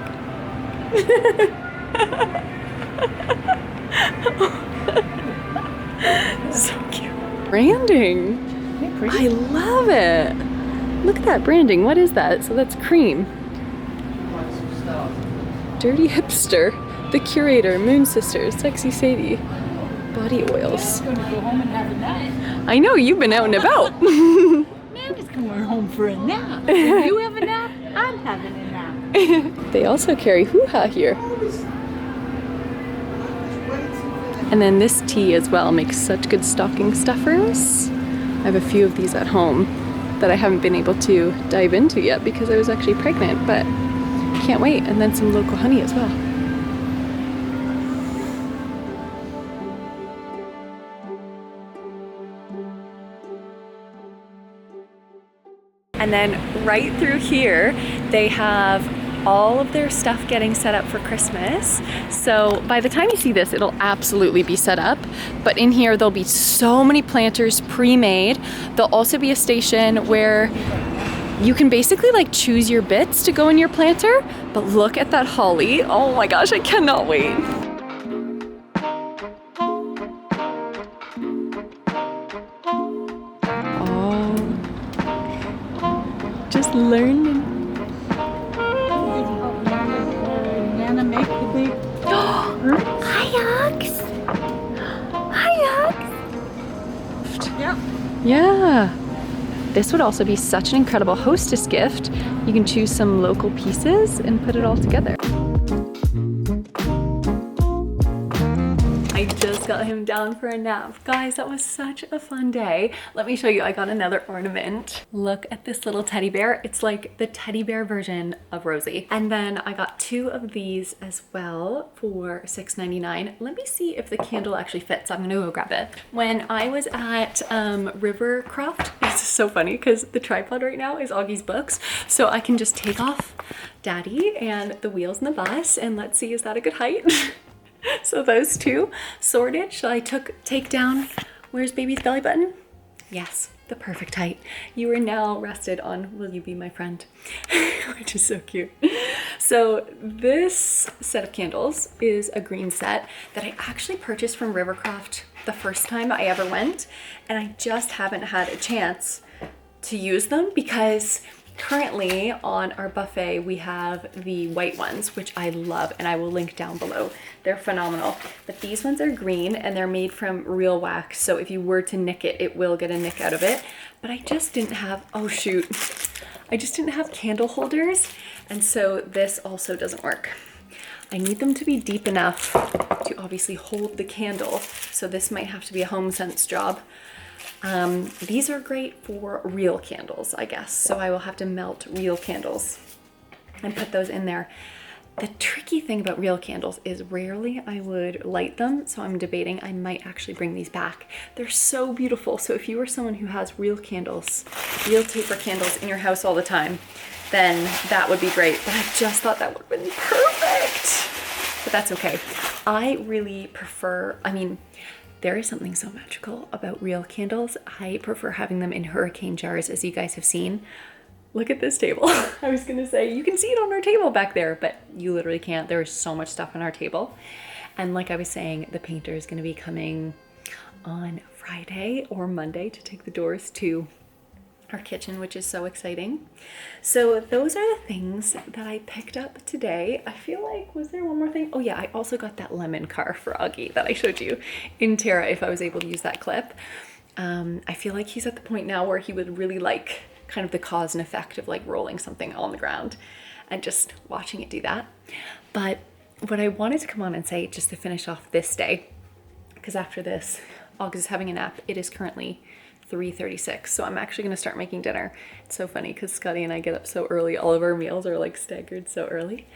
So cute. Branding. They're pretty. I love it. Look at that branding. What is that? So that's cream. Dirty Hipster, The Curator, Moon Sisters, Sexy Sadie, body oils. I'm going to go home and have a nap. I know, you've been out and about. Nana's going home for a nap. If you have a nap, I'm having a nap. They also carry hoo-ha here. And then this tea as well makes such good stocking stuffers. I have a few of these at home that I haven't been able to dive into yet because I was actually pregnant, but Can't wait. And then some local honey as well. And then right through here, they have all of their stuff getting set up for Christmas. So by the time you see this, it'll absolutely be set up. But in here, there'll be so many planters pre-made. There'll also be a station where you can basically like choose your bits to go in your planter. But look at that holly. Oh my gosh, I cannot wait. Just learning. Nana make the big. Hi, Ox. Hi, Ox. Yep. Yeah. This would also be such an incredible hostess gift. You can choose some local pieces and put it all together. I just got him down for a nap. Guys, that was such a fun day. Let me show you, I got another ornament. Look at this little teddy bear. It's like the teddy bear version of Rosie. And then I got 2 of these as well for $6.99. Let me see if the candle actually fits. I'm gonna go grab it. When I was at Rivercroft, it's so funny because the tripod right now is Augie's books. So I can just take off Daddy and the wheels in the bus, and let's see, is that a good height? So those 2 sorted. Shall I take down where's baby's belly button? Yes, the perfect height. You are now rested on Will You Be My Friend? Which is so cute. So this set of candles is a green set that I actually purchased from Rivercroft the first time I ever went, and I just haven't had a chance to use them because currently on our buffet we have the white ones, which I love, and I will link down below. They're phenomenal. But these ones are green and they're made from real wax, so if you were to nick it, it will get a nick out of it. But I just didn't have, oh shoot, I just didn't have candle holders, and so this also doesn't work. I need them to be deep enough to obviously hold the candle, so this might have to be a HomeSense job. These are great for real candles, I guess. So I will have to melt real candles and put those in there. The tricky thing about real candles is rarely I would light them. So I'm debating I might actually bring these back. They're so beautiful. So if you are someone who has real candles, real taper candles in your house all the time, then that would be great. But I just thought that would have been perfect. But that's okay. I really prefer, there is something so magical about real candles. I prefer having them in hurricane jars, as you guys have seen. Look at this table. I was gonna say, you can see it on our table back there, but you literally can't. There is so much stuff on our table. And like I was saying, the painter is gonna be coming on Friday or Monday to take the doors to our kitchen, which is so exciting. So those are the things that I picked up today. I feel like, was there one more thing? Oh yeah, I also got that lemon car for Augie that I showed you in Terra, if I was able to use that clip. I feel like he's at the point now where he would really like kind of the cause and effect of like rolling something on the ground and just watching it do that. But what I wanted to come on and say, just to finish off this day, because after this, August is having a nap. It is currently 3:36, so I'm actually gonna start making dinner. It's so funny because Scotty and I get up so early. All of our meals are like staggered so early.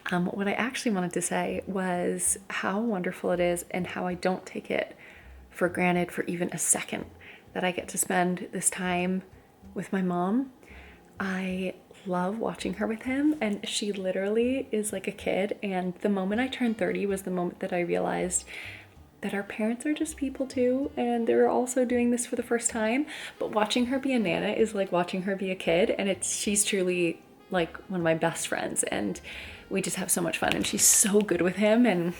What I actually wanted to say was how wonderful it is and how I don't take it for granted for even a second that I get to spend this time with my mom. I love watching her with him, and she literally is like a kid, and the moment I turned 30 was the moment that I realized that our parents are just people too, and they're also doing this for the first time. But watching her be a nana is like watching her be a kid, and she's truly like one of my best friends, and we just have so much fun, and she's so good with him, and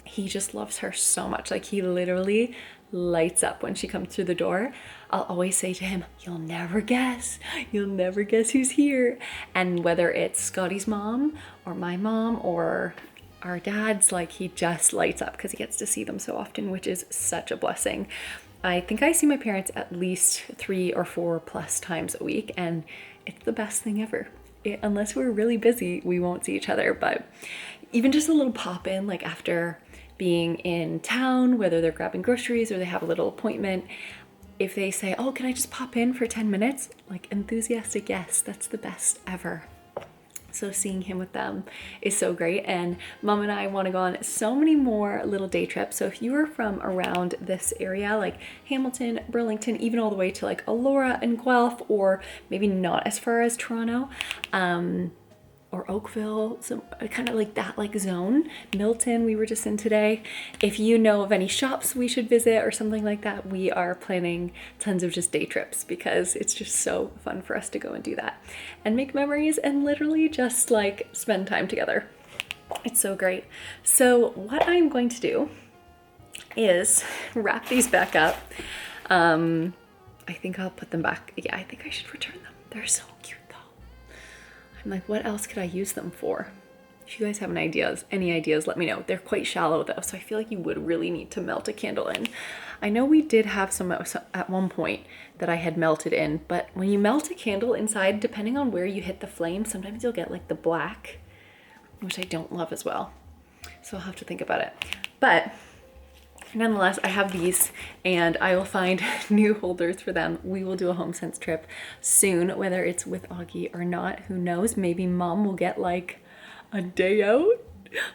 he just loves her so much. Like, he literally lights up when she comes through the door. I'll always say to him, you'll never guess who's here. And whether it's Scotty's mom or my mom or our dads, like, he just lights up because he gets to see them so often, which is such a blessing. I think I see my parents at least 3 or 4 plus times a week, and it's the best thing ever. Unless we're really busy, we won't see each other. But even just a little pop in, like after being in town, whether they're grabbing groceries or they have a little appointment, if they say, oh, can I just pop in for 10 minutes? Like, enthusiastic yes, that's the best ever. So seeing him with them is so great. And Mom and I want to go on so many more little day trips. So if you are from around this area, like Hamilton, Burlington, even all the way to like Elora and Guelph, or maybe not as far as Toronto, or Oakville, so kind of like that like zone. Milton, we were just in today. If you know of any shops we should visit or something like that, we are planning tons of just day trips because it's just so fun for us to go and do that and make memories and literally just like spend time together. It's so great. So what I'm going to do is wrap these back up. I think I'll put them back. Yeah, I think I should return them. They're so cute. I'm like, what else could I use them for? If you guys have any ideas, let me know. They're quite shallow though, so I feel like you would really need to melt a candle in. I know we did have some at one point that I had melted in, but when you melt a candle inside, depending on where you hit the flame, sometimes you'll get like the black, which I don't love as well. So I'll have to think about it. But nonetheless, I have these and I will find new holders for them. We will do a HomeSense trip soon, whether it's with Augie or not, who knows. Maybe Mom will get like a day out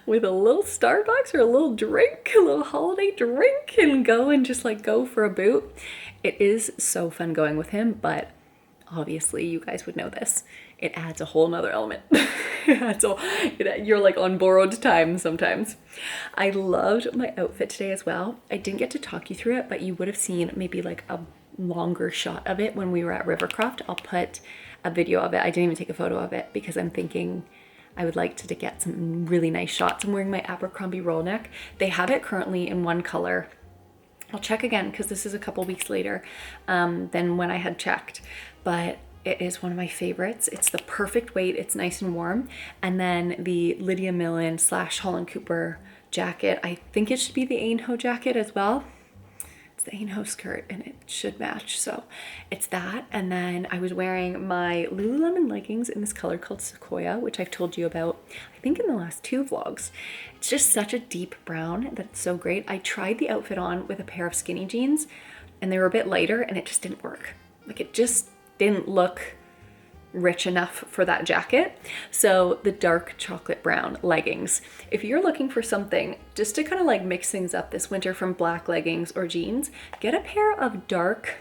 with a little Starbucks or a little drink, a little holiday drink, and go and just like go for a boot. It is so fun going with him, but obviously you guys would know this. It adds a whole nother element. You're like on borrowed time sometimes. I loved my outfit today as well. I didn't get to talk you through it, but you would have seen maybe like a longer shot of it when we were at Rivercroft. I'll put a video of it. I didn't even take a photo of it because I'm thinking I would like to get some really nice shots. I'm wearing my Abercrombie roll neck. They have it currently in one color. I'll check again because this is a couple weeks later than when I had checked, but it is one of my favorites. It's the perfect weight. It's nice and warm. And then the Lydia Millen / Holland Cooper jacket. I think it should be the Ainhoe jacket as well. It's the Ainhoe skirt and it should match. So it's that. And then I was wearing my Lululemon leggings in this color called Sequoia, which I've told you about, I think in the last 2 vlogs. It's just such a deep brown that's so great. I tried the outfit on with a pair of skinny jeans and they were a bit lighter and it just didn't work. Like it just didn't look rich enough for that jacket. So the dark chocolate brown leggings, if you're looking for something just to kind of like mix things up this winter from black leggings or jeans, get a pair of dark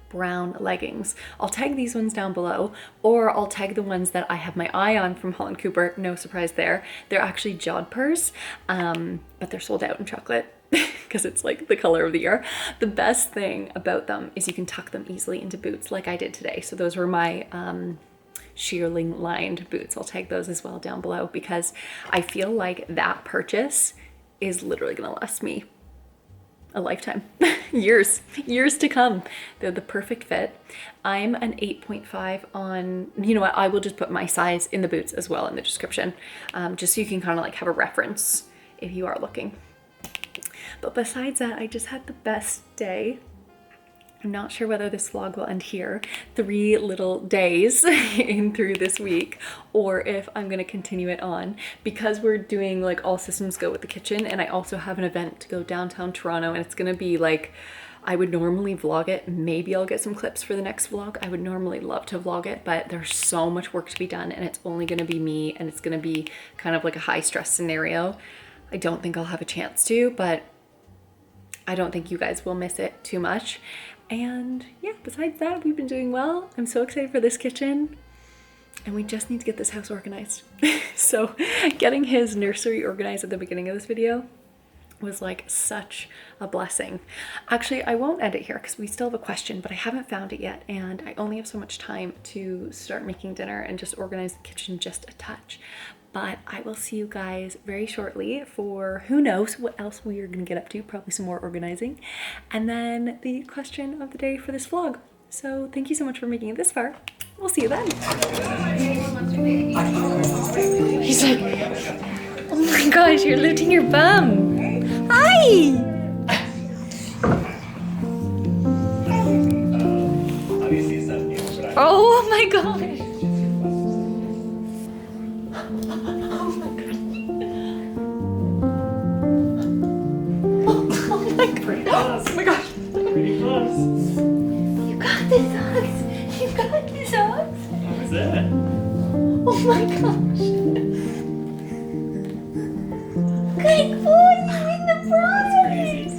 brown leggings. I'll tag these ones down below, or I'll tag the ones that I have my eye on from Holland Cooper. No surprise there. They're actually jodhpurs, but they're sold out in chocolate because it's like the color of the year. The best thing about them is you can tuck them easily into boots like I did today. So those were my shearling lined boots. I'll tag those as well down below because I feel like that purchase is literally gonna last me a lifetime. years to come. They're the perfect fit. I'm an 8.5 on, you know what, I will just put my size in the boots as well in the description, just so you can kind of like have a reference if you are looking. But besides that, I just had the best day. I'm not sure whether this vlog will end here, 3 little days in through this week, or if I'm gonna continue it on because we're doing like all systems go with the kitchen, and I also have an event to go downtown Toronto, and it's gonna be like, I would normally vlog it. Maybe I'll get some clips for the next vlog. I would normally love to vlog it, but there's so much work to be done and it's only gonna be me, and it's gonna be kind of like a high stress scenario. I don't think I'll have a chance to, but I don't think you guys will miss it too much. And yeah, besides that, we've been doing well. I'm so excited for this kitchen, and we just need to get this house organized. So getting his nursery organized at the beginning of this video was like such a blessing. Actually, I won't end it here because we still have a question, but I haven't found it yet, and I only have so much time to start making dinner and just organize the kitchen just a touch. But I will see you guys very shortly for who knows what else we are gonna get up to, probably some more organizing, and then the question of the day for this vlog. So thank you so much for making it this far. We'll see you then. He's like, oh my gosh, you're lifting your bum. Hi! Oh my gosh. Oh my gosh. Pretty close. You got this, Ox. You got this, Ox. What was that? Oh my gosh. Good boy, you win the prize.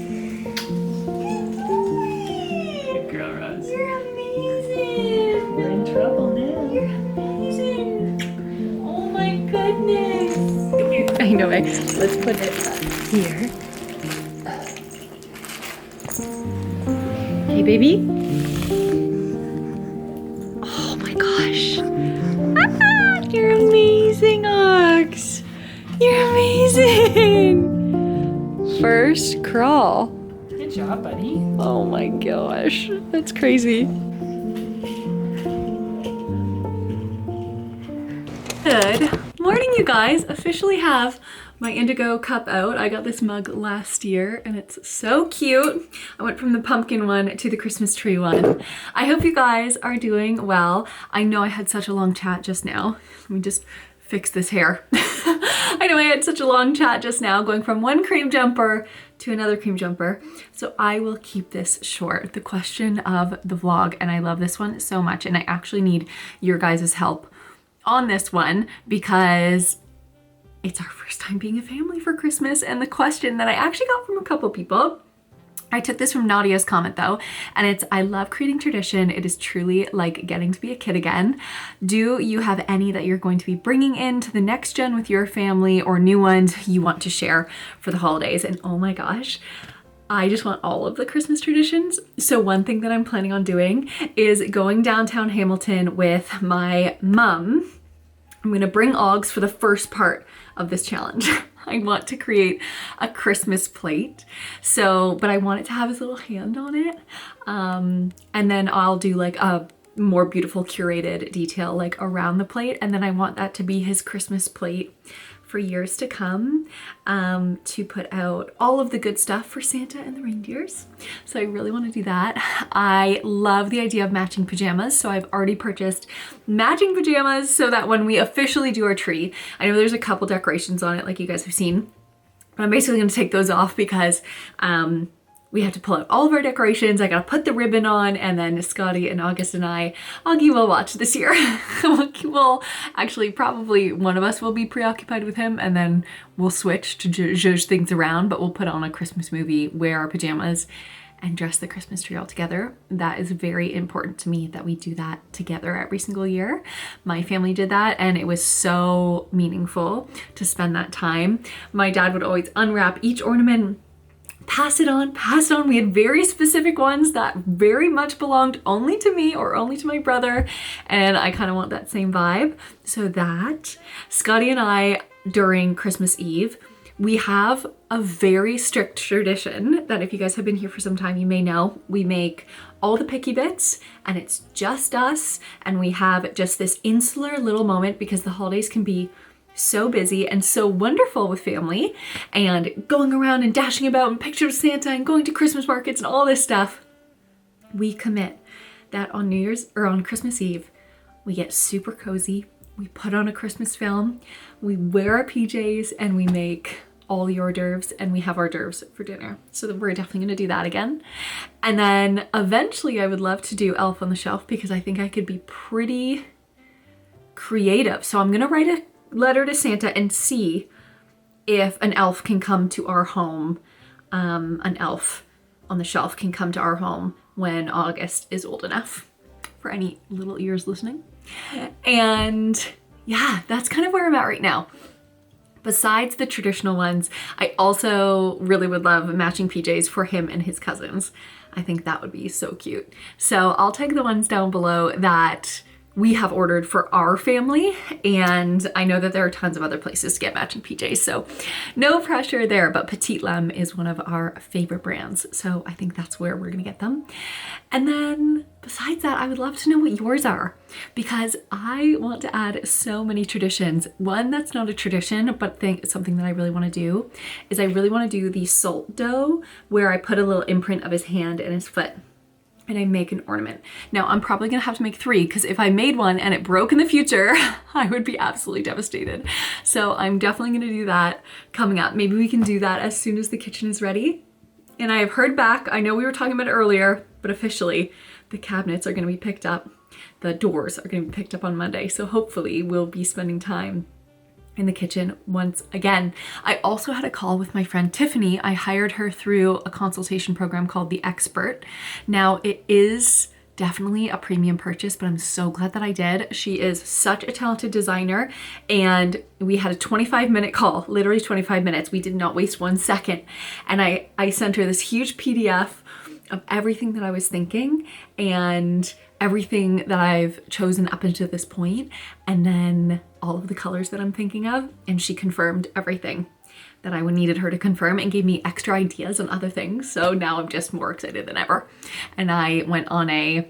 Good boy. Girl Rose. You're amazing. We're in trouble now. You're amazing. Oh my goodness. I know it. Let's put it here. Hey, baby. Oh my gosh. You're amazing, Ox. You're amazing. First crawl. Good job, buddy. Oh my gosh. That's crazy. Good morning, you guys. Officially have my indigo cup out. I got this mug last year and it's so cute. I went from the pumpkin one to the Christmas tree one. I hope you guys are doing well. I know I had such a long chat just now. Let me just fix this hair. I know I had such a long chat just now going from one cream jumper to another cream jumper. So I will keep this short. The question of the vlog, and I love this one so much, and I actually need your guys' help on this one because it's our first time being a family for Christmas. And the question that I actually got from a couple people, I took this from Nadia's comment though, and it's, I love creating tradition. It is truly like getting to be a kid again. Do you have any that you're going to be bringing into the next gen with your family or new ones you want to share for the holidays? And oh my gosh, I just want all of the Christmas traditions. So one thing that I'm planning on doing is going downtown Hamilton with my mom. I'm gonna bring Oggs for the first part of this challenge. I want to create a Christmas plate. So, but I want it to have his little hand on it. And then I'll do like a more beautiful curated detail like around the plate. And then I want that to be his Christmas plate for years to come, to put out all of the good stuff for Santa and the reindeers. So I really want to do that. I love the idea of matching pajamas. So I've already purchased matching pajamas so that when we officially do our tree, I know there's a couple decorations on it like you guys have seen, but I'm basically going to take those off because we have to pull out all of our decorations. I gotta put the ribbon on, and then Scotty and August and Augie will watch this year. We'll actually, probably one of us will be preoccupied with him, and then we'll switch to zhuzh things around, but we'll put on a Christmas movie, wear our pajamas, and dress the Christmas tree all together. That is very important to me that we do that together every single year. My family did that and it was so meaningful to spend that time. My dad would always unwrap each ornament, pass it on. We had very specific ones that very much belonged only to me or only to my brother. And I kind of want that same vibe. So that Scotty and I, during Christmas Eve, we have a very strict tradition that if you guys have been here for some time, you may know. We make all the picky bits and it's just us. And we have just this insular little moment because the holidays can be so busy and so wonderful with family and going around and dashing about and pictures of Santa and going to Christmas markets and all this stuff. We commit that on New Year's or on Christmas Eve, we get super cozy. We put on a Christmas film, we wear our PJs and we make all the hors d'oeuvres and we have hors d'oeuvres for dinner. So we're definitely gonna do that again. And then eventually I would love to do Elf on the Shelf because I think I could be pretty creative. So I'm gonna write a letter to Santa and see if an elf can come to our home. An elf on the shelf can come to our home when August is old enough, for any little ears listening. And yeah, that's kind of where I'm at right now. Besides the traditional ones, I also really would love matching PJs for him and his cousins. I think that would be so cute. So I'll take the ones down below that we have ordered for our family, and I know that there are tons of other places to get matching PJs, so no pressure there, but Petite Lem is one of our favorite brands, so I think that's where we're gonna get them. And then besides that, I would love to know what yours are, because I want to add so many traditions. One that's not a tradition, but something that I really want to do is I really want to do the salt dough where I put a little imprint of his hand and his foot and I make an ornament. Now I'm probably gonna have to make 3 because if I made one and it broke in the future, I would be absolutely devastated. So I'm definitely gonna do that coming up. Maybe we can do that as soon as the kitchen is ready. And I have heard back, I know we were talking about it earlier, but officially the cabinets are gonna be picked up the doors are going to be picked up on Monday. So hopefully we'll be spending time in the kitchen once again. I also had a call with my friend Tiffany. I hired her through a consultation program called The Expert. Now it is definitely a premium purchase, but I'm so glad that I did. She is such a talented designer, and we had a 25-minute call, literally 25 minutes. We did not waste 1 second. And I sent her this huge PDF of everything that I was thinking and everything that I've chosen up until this point, and then all of the colors that I'm thinking of, and she confirmed everything that I needed her to confirm and gave me extra ideas on other things. So now I'm just more excited than ever. And I went on a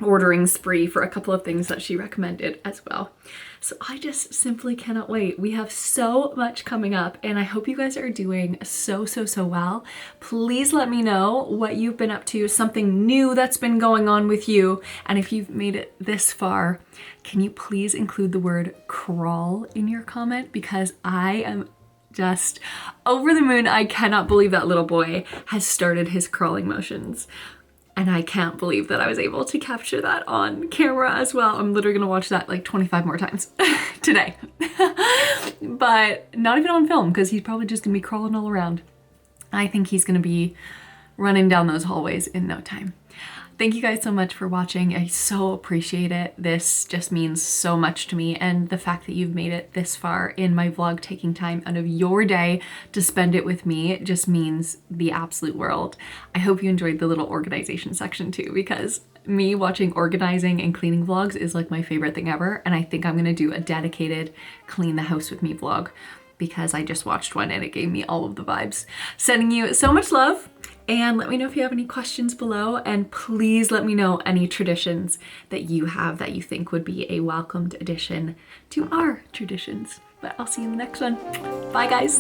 ordering spree for a couple of things that she recommended as well. So I just simply cannot wait. We have so much coming up, and I hope you guys are doing so well. Please let me know what you've been up to, something new that's been going on with you. And if you've made it this far, can you please include the word crawl in your comment? Because I am just over the moon. I cannot believe that little boy has started his crawling motions. And I can't believe that I was able to capture that on camera as well. I'm literally gonna watch that like 25 more times today. But not even on film, because he's probably just gonna be crawling all around. I think he's gonna be running down those hallways in no time. Thank you guys so much for watching. I so appreciate it. This just means so much to me, and the fact that you've made it this far in my vlog, taking time out of your day to spend it with me, just means the absolute world. I hope you enjoyed the little organization section too, because me watching organizing and cleaning vlogs is like my favorite thing ever, and I think I'm gonna do a dedicated clean the house with me vlog, because I just watched one and it gave me all of the vibes. Sending you so much love. And let me know if you have any questions below, and please let me know any traditions that you have that you think would be a welcomed addition to our traditions. But I'll see you in the next one. Bye guys.